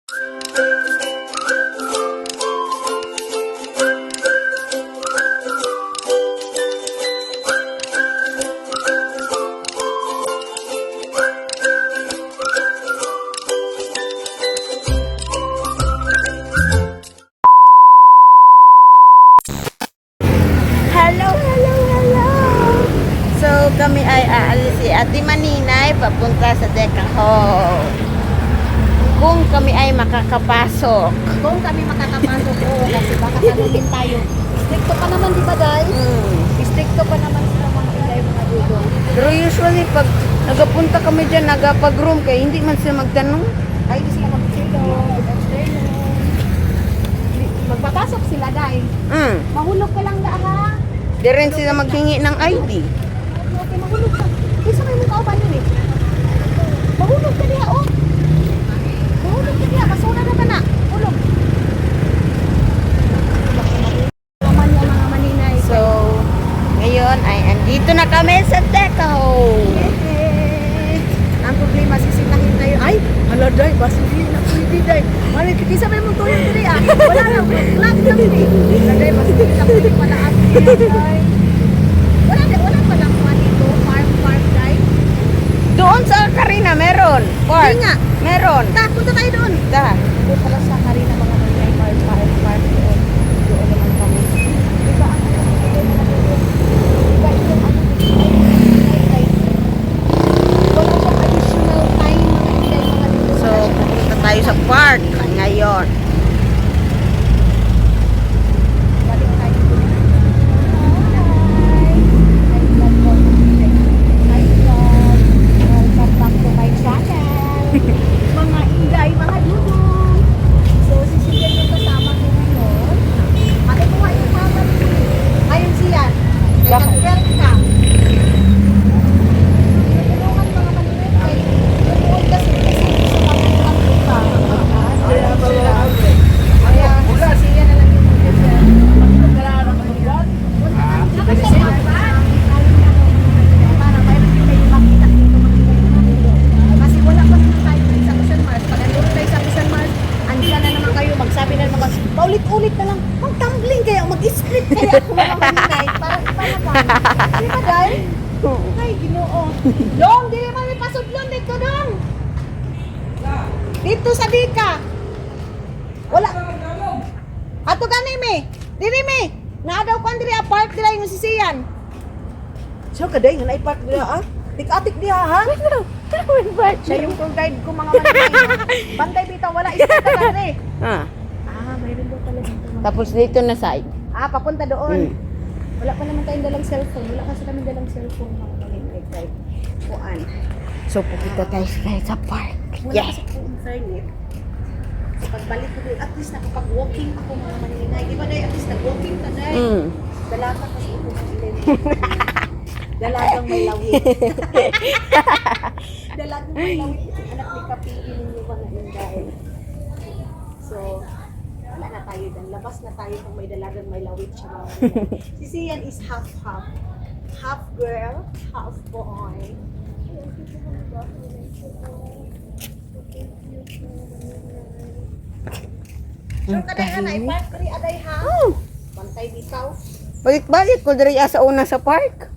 Kami ay aalis si Ate Maninay papunta sa Decahall. Kung kami ay makakapasok. Kung kami makakapasok po, kasi baka tanungin tayo. Stricto pa naman, di ba, Day? Stricto pa naman sila mga Inday, mga dudong. Pero usually, pag nagapunta kami dyan, nagapag-room kayo, hindi man sila magtanong. Ay, di sila mag-silo, magpapasok sila, Day. Mahulog ka lang, ha? Di rin sila maghingi ng ID. Okay, mahulog ka. Isa kayo mong kauban yun, eh. Mahulog ka niya, oh. Mahulog ka niya, kasuna naman na. Hulog. Naman yung mga maninay. So, ngayon ay andito na kami sa Decahall. Yes. Ang problema, sisitahin tayo. Ay, hala, Day, basta hindi na pwede, Day. Mali, kisa may mong tuyong diri, ah. Wala lang, flat lang, eh. Hala, Day, basta hindi na pwede palaas. Day. Wala pa lang mga dito, farm, Day. Doon sa Karina, meron. Park. Hindi nga. Meron. Punta tayo doon. Da. Doon pala sa Karina, mga maninay, farm doon. Doon naman kami. Diba, ang ano, diba, yung ano, wala siyang additional time, mga Inday, mga dito. So, pupunta tayo sa park ngayon. Balik tayo doon. Hi, vlog po. Hi, vlog. Welcome back to my channel. Mga Inday, mga dudong. So, sisigan yung kasama ko ngayon. Ate ko nga yung mama niyo. Ayun siya. May Bakit? nag-welcome. Tulungan mga maninay. Kay doon kasi sa pagkakas ka. Kaya, sisigan na lang yung mag-welcome. Para mayroon din kayo makita dito kasi wala pa naman tayo sa Quezon Mars. Pag nandun tayo sa Quezon Mars, andyan na naman kayo, magsabi na naman kayo, paulit-ulit na lang, mag-tumbling kayo, mag-split kayo ako mga maninay. Para iba naman. Di ba, Day? Ay, Ginoo. Dong, di naman may pasudlon dito, Dong. Dito sa Dika. Wala. Ato gani me. Diri me. Naadaw ko andiri park dira yung sisiyan. So kaday nga na park dira ah. Tik-atik diha ha. Siya yung tour guide ko mga manay. Bantay bitaw wala isda diri. Ah. Mayroon daw pala dito. Tapos dito na side. Papunta doon. Wala pa naman tayong dalang cellphone. Wala kasi kami dalang cellphone mga manay guide. Kuan. So, pupunta tayo sa park. Wala Yes. kasi po internet. So, pagbalik ko doon, at least nakapag-walking ako mga maninay. Di ba, Day? At least nag-walking ka, Day. Dalaga kasi ito ng ilan. Dalagang may lawit. Dalagang may lawit. Anak ni Kapiin ninyo mga Inday. So, wala na tayo dyan. Labas na tayo kung may dalagang may lawit siya mga Inday. Si Sian is half-half. Half girl, half boy. So, kadang na park kari aday ha. Bantay bitaw. Balik-balik ko diri sa una sa park.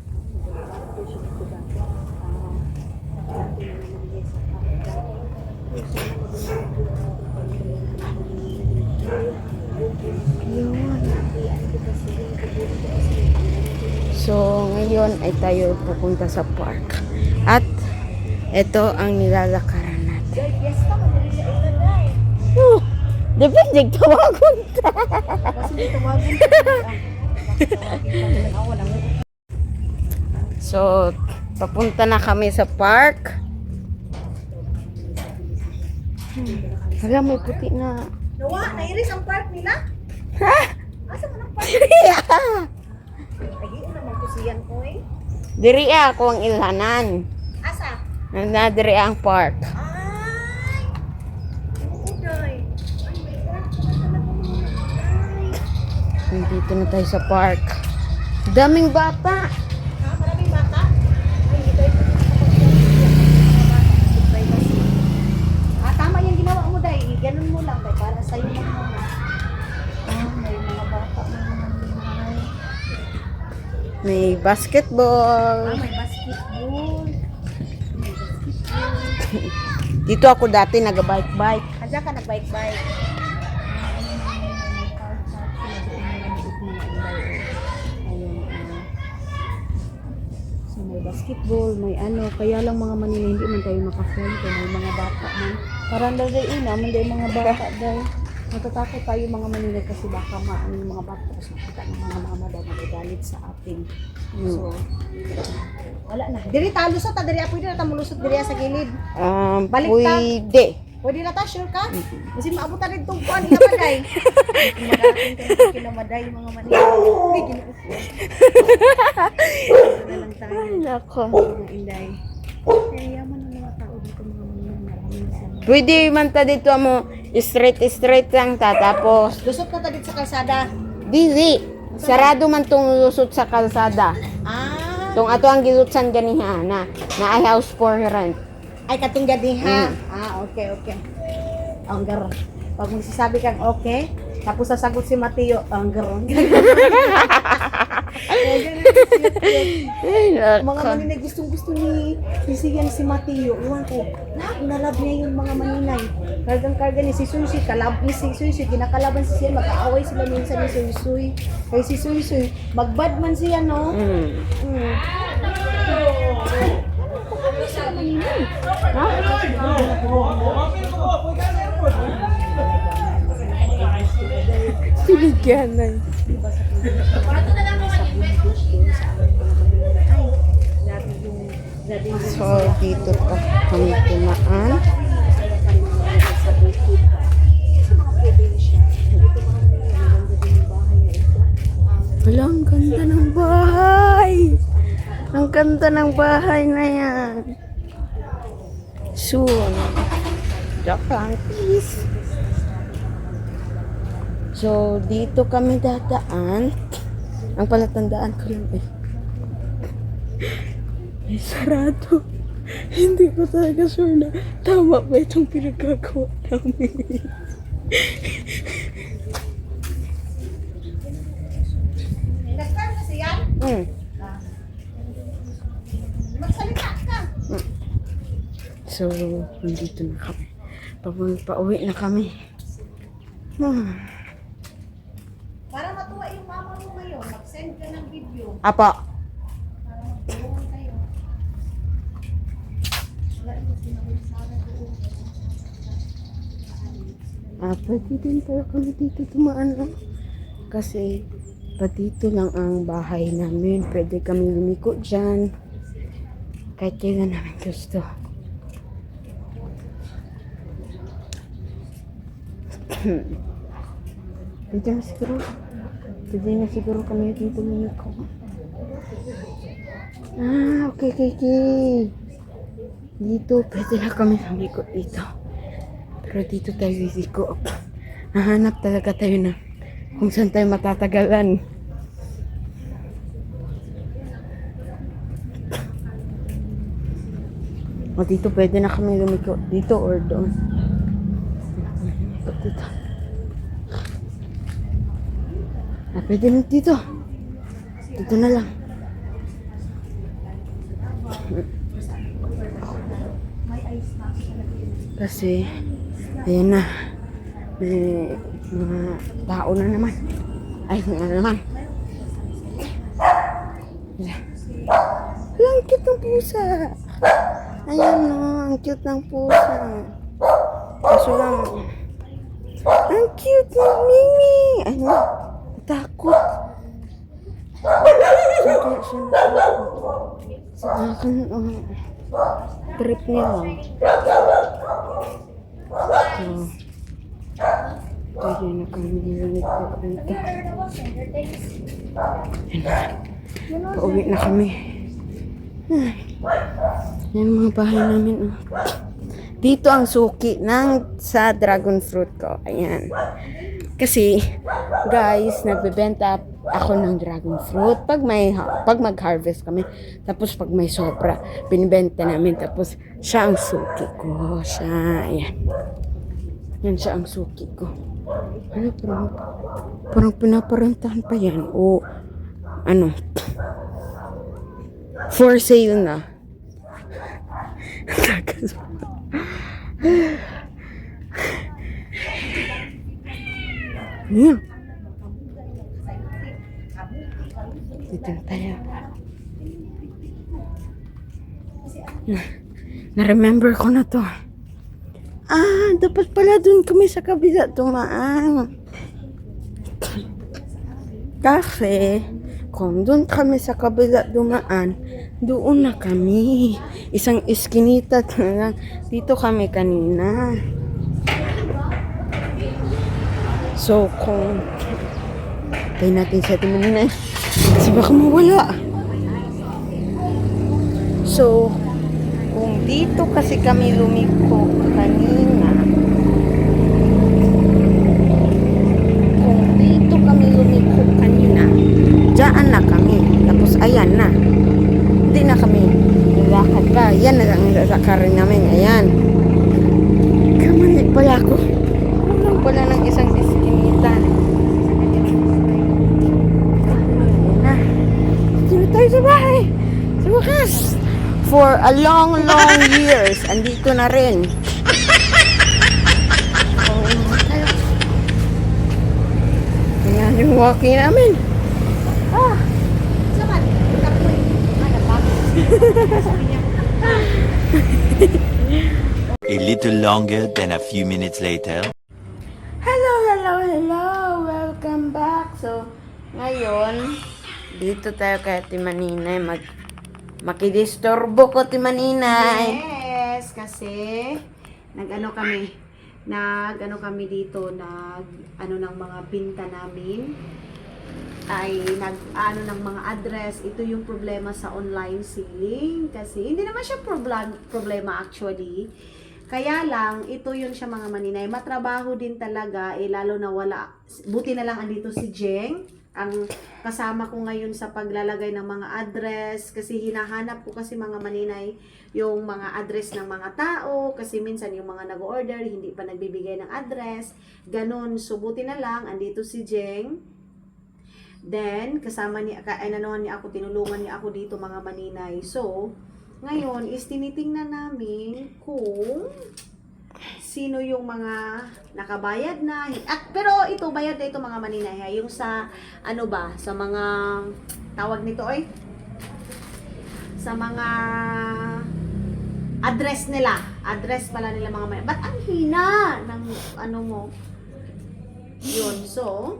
So, ngayon ay tayo pupunta sa park. At ito ang nilalakaran natin. Day, fiesta man diri sa ila day. Depende, tawagon ka. Kasi dito wagin ka. So, papunta na kami sa park. Wala, may puti na. Nawa, nairis ang park nila? Ha? Asa man ang park? Ay, naman ko siyan ko eh. Diri ako ang ilhanan. Asa? Na diri ang park. Ay! Oo, day. Ay, may park naman talaga mga ay. Nandito na tayo sa park. Daming bata. Maraming bata? Ay, hindi tayo tama yung ginawa mo, day. Ganun mo lang. May basketball. May basketball. Dito ako dati nag-bike-bike. Andiyan ka nag-bike-bike. So may basketball, may ano, kaya lang mga Manila hindi man tayo maka-phone kung may mga bata man. Parang dahil ina, man dahil mga bata dahil. Natatakot tayo mga Manila kasi baka maano yung mga bata kasi makita ng mga mama daw magagalit sa atin. So, wala na. Diri ta lusot ta diri pwede na ta mulusot diri sa gilid. Balik ta. Pwede. Pwede na ta sure ka? Kasi maabot ta rin tong kuan kinamaday. Kinamaday mga Manila. Uy, ginuupo. Na lang tayo. Ay, nako. Mga Inday. Kaya yaman ang mga tao dito mga Manila. Maraming sila. Pwede man ta dito mo straight lang ta tapos Lusot na ta dito sa kalsada. dili. Sarado man tong lusot sa kalsada. Ah, Tong ato ang gilutsan ganiha na ay house for rent. ay katong gadiha. Ah, okay. Ang gar. Pag magsasabi kang okay, tapos sasagot si Mateo, ang gar. Ay, Mga nako. maninay gustong-gusto ni siyan si Mateo. Iwan ko, nalab niya yung mga maninay. Kargang-karga ni si Suy, ni si Suy, kinakalaban si siya, mag-aaway sila minsan ni Suy. Kaya si Suy, magbad man siya, no? Mm. Binigyan na. So, dito pa kami tumaan. Wala, ang ganda ng bahay. Ang ganda ng bahay na yan. Soon. Joke lang, please. So, dito kami dadaan. Ang palatandaan ko lang eh. May sarado. Hindi ko talaga sure na tama ba itong pinagkagawa namin. Nagkar na siya? Magsalita ka. So, nandito na kami. Pauwi na kami. Para matuwa yung mama mo ngayon, mag-send ka ng video. Apa. Para magtulungan kayo. Wala ito sinabay-sana doon. Pwede din pala kami dito tumaan. Kasi, pa dito lang ang bahay namin. Pwede kami lumiko dyan. Kahit kailan namin gusto. Pwede na siguro. Pwede na siguro kami dito lumiko. Okay. Dito, pwede na kami lumiko dito. Pero dito tayo liko. Nahanap talaga tayo na kung saan tayo matatagalan. O dito pwede na kami lumiko. Dito or doon. Dito. Pwede na dito. Dito na lang. Kasi, ayan na. May mga tao na naman. Ay, nga naman. Ang cute ng pusa. Ayan no, ang cute ng pusa. Kaso lang, ang cute ng Mimi. Ano, takot. Sa akin, trip niya lang. So, pwede na kami nililig po dito. Yan na. Pauwi na kami. Yan mga bahay namin. Dito ang suki sa dragon fruit ko. Ayan. Kasi, guys, nagbebenta ako ng dragon fruit pag mag-harvest kami. Tapos pag may sobra, binibenta namin. Tapos, siya ang suki ko. Siya, ayan. Yan siya ang suki ko. Ano, parang pinaparentahan pa yan. O, ano, For sale na. Ayan. Dito na tayo. Na-remember ko na to. Dapat pala dun kami sa kabila tumaan. Kasi, kung dun kami sa kabila dumaan, doon na kami. Isang iskinita na lang. Dito kami kanina. So, kung tayo natin sa timunin eh. Kasi baka mawala. So, kung dito kasi kami lumiko kanina, dyan na kami. Tapos, ayan na. Hindi na kami lalakad pa. Yan na lang lalakarin namin. Ayan. Kamalik pala ako. Kulang pala ng isang diskinita. Ayan na. Dito tayo sa bahay. Sa wakas. For a long years. Andito na rin. Ayan yung walking namin. Saman, kapoy. A little longer than a few minutes later. Hello. Welcome back. So, ngayon, dito tayo kay Ate Maninay. Makidisturbo ko, Ate Maninay. Yes, kasi nag-ano kami dito, ng mga pinta namin ay nag-ano ng mga address. Ito yung problema sa online selling kasi hindi naman siya problema actually. Kaya lang, ito yun siya mga maninay. Matrabaho din talaga, lalo na wala. Buti na lang andito si Jeng, ang kasama ko ngayon sa paglalagay ng mga address. Kasi hinahanap ko kasi mga maninay yung mga address ng mga tao. Kasi minsan yung mga nag-order, hindi pa nagbibigay ng address. Ganon. So, buti na lang, andito si Jeng. Then, kasama niya ako, tinulungan niya ako dito mga maninay. So, ngayon is tinitingnan namin kung sino yung mga nakabayad na. Pero ito, bayad na ito mga maninay. Yung sa, sa mga, tawag nito sa mga address nila. Address pala nila mga maninay. Ba't ang hina ng mo? Yun, so,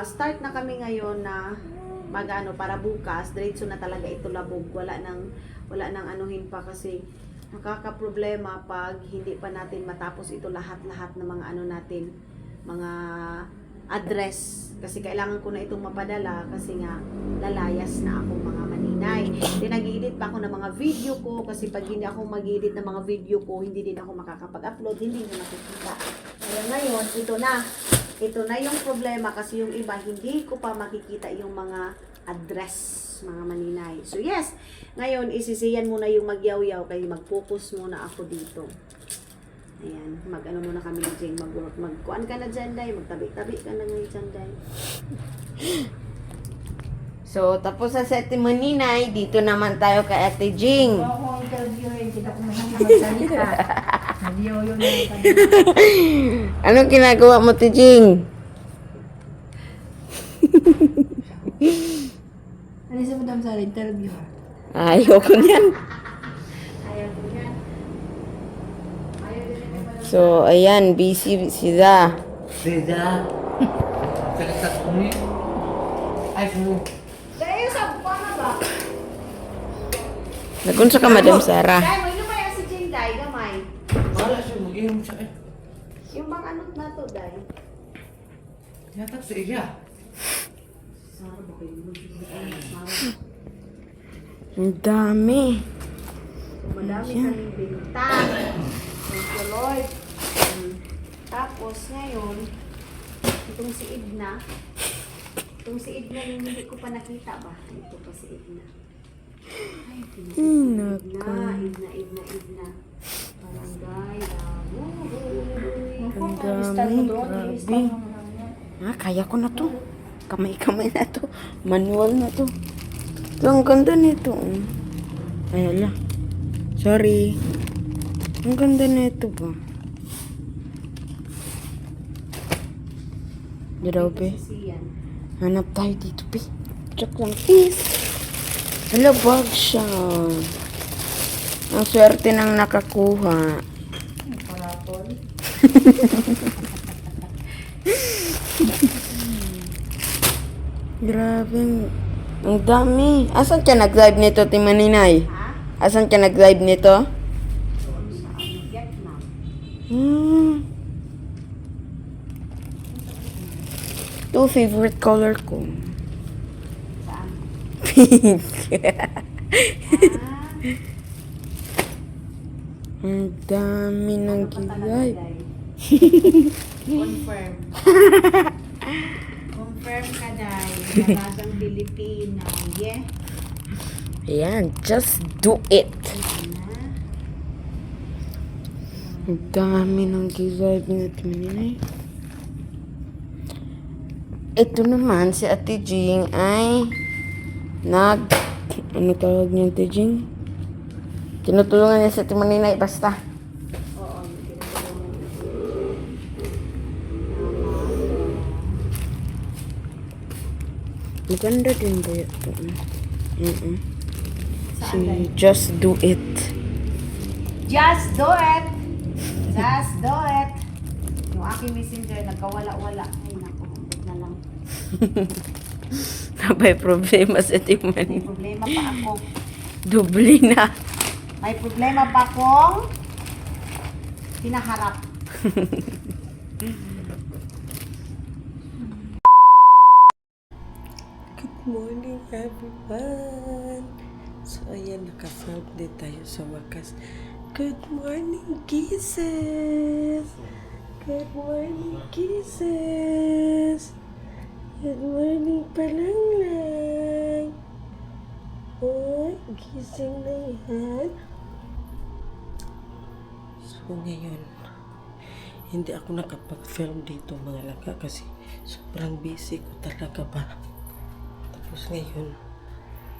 start na kami ngayon na para bukas diretso na talaga ito labog, wala nang anuhin pa kasi nakakaproblema pag hindi pa natin matapos ito lahat ng mga natin, mga address, kasi kailangan ko na itong mapadala kasi nga lalayas na ako mga maninay. Then nag-edit pa ako ng mga video ko kasi pag hindi ako mag-edit ng mga video ko, hindi din ako makakapag-upload, hindi nyo makikita. Kaya ngayon, ito na yung problema kasi yung iba hindi ko pa makikita yung mga address mga maninay. So yes, ngayon isisiyan muna yung magyaw-yaw kaya mag-focus muna ako dito. Ayan, muna kami ni Jeng, magkuan ka na dyan, Day, magtabi-tabi ka na ngayon dyan, Day. So, tapos sa Ate Maninay, dito naman tayo kay Ate Jing. Oo, interview rin, hindi ako mahilig magsalita. Nagyoyo na yung Anong ginagawa mo, Ate Jing? Ano sa madam sa interview? Ayoko niyan. Ayaw ko yan. So, ayan, busy sila. Beda. Sakit ko ni. Ay, po. Dahil sa na ba? Nagunsa ka, Madam Sarah. Dahil may lumaya si Jing, Day, gamay. Wala siya mag-inom siya eh. Yung bang anot na to, Day? Yatak sa iya. Sarah, ba kayo Sarah? Ang dami. Madami kaming binta. Thank you, Lord. Tapos, ngayon, itong si Edna yung hindi ko pa nakita ba? Ito pa si Edna. Ay, Edna. Barangay, Ang dami, grabe. Kaya ko na to. Kamay-kamay na to. Manual na to. Ito, ang ganda nito. Ay, ala. Sorry. Ang ganda nito ba? Grabe. Siyan. Hanap tayo dito, pe. Check lang, please. Hala, bag siya. Ang swerte nang nakakuha. Parapol. Grabe. Ang dami. Asan ka nag-live nito, Timaninay? Ha? Asan ka nag-live nito? Doon sa Vietnam. Hmm. Ito, favorite color ko. Saan? Pink. Ang dami ng live. Confirm. Confirm ka, Day. Lalasang Pilipino. Yeah? Ayan, just do it. Na? Ang dami ng live na Timaninay. Ito naman, si Ate Jing ay ano tawag niya, Ate Jing? Tinutulungan niya sa Timaninay, basta. Oo. Maganda din ba ito? Saan, Day? Just do it. Just do it! Just do it! Yung aking messenger, nagkawala-wala. Ay, naku, huwag na lang. May problema sa May Timaninay. problema pa ako. Dubli na. May problema pa akong hinaharap. Good morning, everyone! So, ayan, naka-vlog din tayo sa wakas. Good morning, kisses! Good morning, kisses! Good morning pa lang. Oh, gising na yan. So, ngayon, hindi ako nakapag-film dito mga langga kasi sobrang busy ko talaga ba. Tapos ngayon,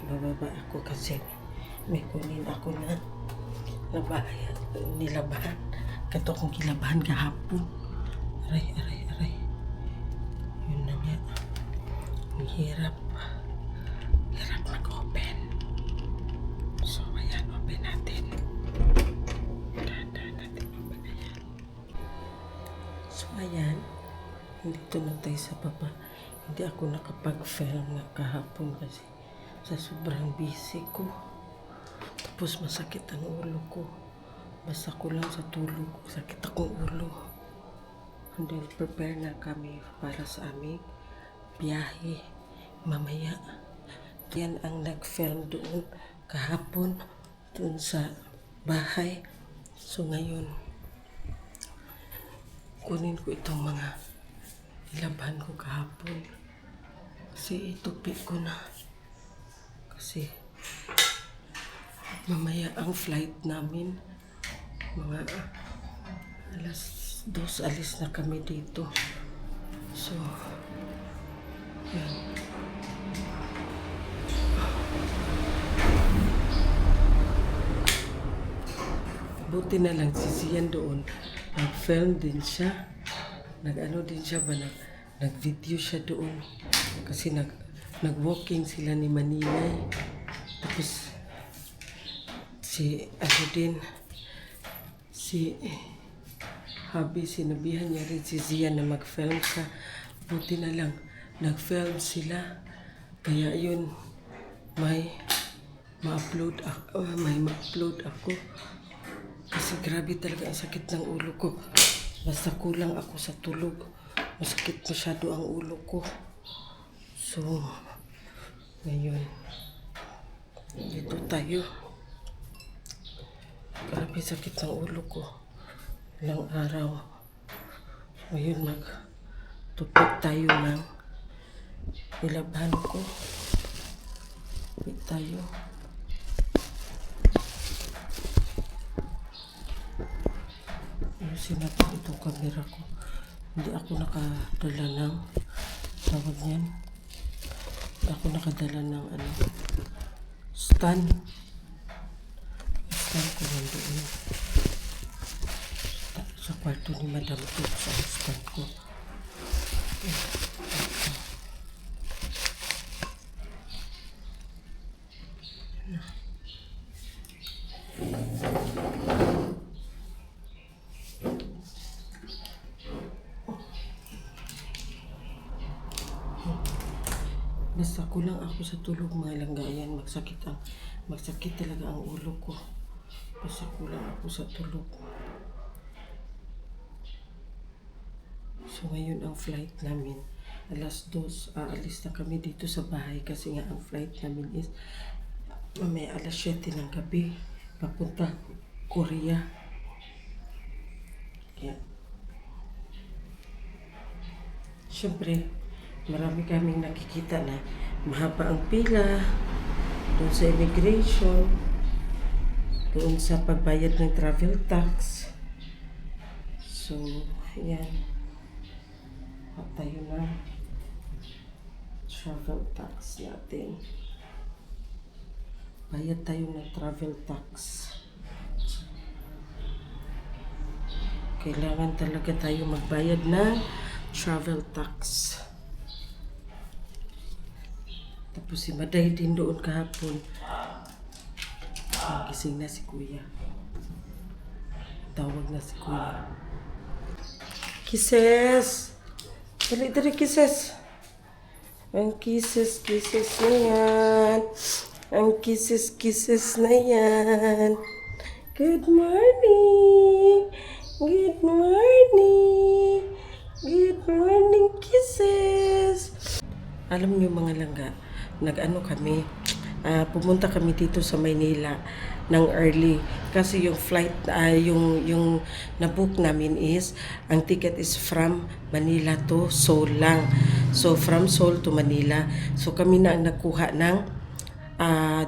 bababa ako kasi may kunin ako na nilabahan. Kato kong kilabahan kahapon. Aray. Yun na nga. Ang hirap. Hirap mag-open. So, ayan, open natin. Dahan natin open. Ayan. So, ayan. Dito na tayo sa baba. Hindi ako nakapag-film na kahapon kasi sa sobrang busy ko. Tapos masakit ang ulo ko. Basta ko lang sa tulog. Sakit akong ulo. And then prepare na kami para sa aming biyahe. Mamaya. Yan ang nag-film doon kahapon. Doon sa bahay. So ngayon, kunin ko itong mga ilaban ko kahapon. Kasi itupi ko na. Kasi mamaya ang flight namin. Mga alas 2 alis na kami dito. So, yan. Buti na lang si Sian doon. Nag-film din siya. Nag-ano din siya ba? Nag-video siya doon. Kasi nag-walking sila ni Maninay. Tapos si Habi, sinabihan niya rin si Zian na mag-film siya. Buti na lang, nag-film sila. Kaya yun, may ma-upload ako. Kasi grabe talaga ang sakit ng ulo ko. Basta kulang ako sa tulog. Masakit masyado ang ulo ko. So, ngayon, dito tayo. Grabe sakit ng ulo ko. Ilang araw. Ngayon magtupit tayo ng nilabahan ko. Tupit tayo. Ayusin natin itong camera ko. Hindi ako nakadala ng tawag niyan. ako nakadala ng stand. Stand ko nandoon. Sa kwarto ni Madam Tut sa stand ko. Basta kulang ako sa tulog mga langgayan. Magsakit talaga ang ulo ko. Basta kulang ako sa tulog. So ngayon ang flight namin. 2:00, aalis na kami dito sa bahay kasi nga ang flight namin is may 7:00 ng gabi. Papunta Korea. Kaya, syempre, marami kaming nakikita na mahaba ang pila doon sa immigration, doon sa pagbayad ng travel tax. So, yan. At tayo na travel tax natin. Bayad tayo ng travel tax. Kailangan talaga tayo magbayad ng travel tax. Tapos si Maday din doon kahapon. Gising na si Kuya. Tawag na si Kuya. Kisses! Dali, kisses! Ang kisses na yan. Ang kisses na yan. Good morning! Good morning! Good morning, kisses! Alam niyo mga langga, kami, pumunta kami dito sa Maynila ng early kasi yung flight, yung na-book namin is, ang ticket is from Manila to Seoul lang. So from Seoul to Manila. So kami na ang nakuha ng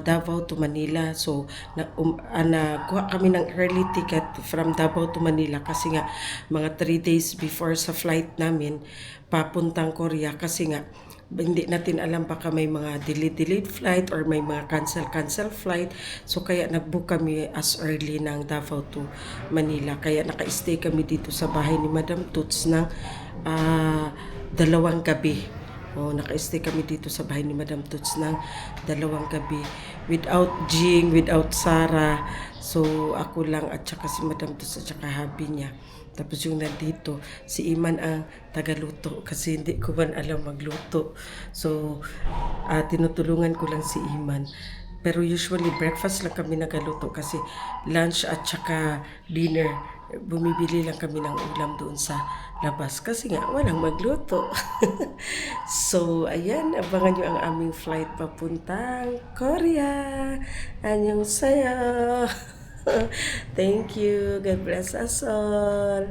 Davao to Manila. So nakuha kami ng early ticket from Davao to Manila kasi nga mga 3 days before sa flight namin papuntang Korea kasi nga hindi natin alam baka may mga delayed flight or may mga cancel flight. So kaya nag-book kami as early ng Davao to Manila. Kaya naka-stay kami dito sa bahay ni Madam Tuts ng 2 gabi. Naka-stay kami dito sa bahay ni Madam Tuts ng 2 gabi. Without Jing, without Sarah. So ako lang at saka si Madam Tuts at saka hubby niya. Tapos yung nandito, si Iman ang tagaluto kasi hindi ko man alam magluto. So, tinutulungan ko lang si Iman. Pero usually breakfast lang kami nagaluto kasi lunch at saka dinner, bumibili lang kami ng ulam doon sa labas kasi nga walang magluto. So, ayan, abangan nyo ang aming flight papuntang Korea. Annyeonghaseyo. Thank you. God bless us all.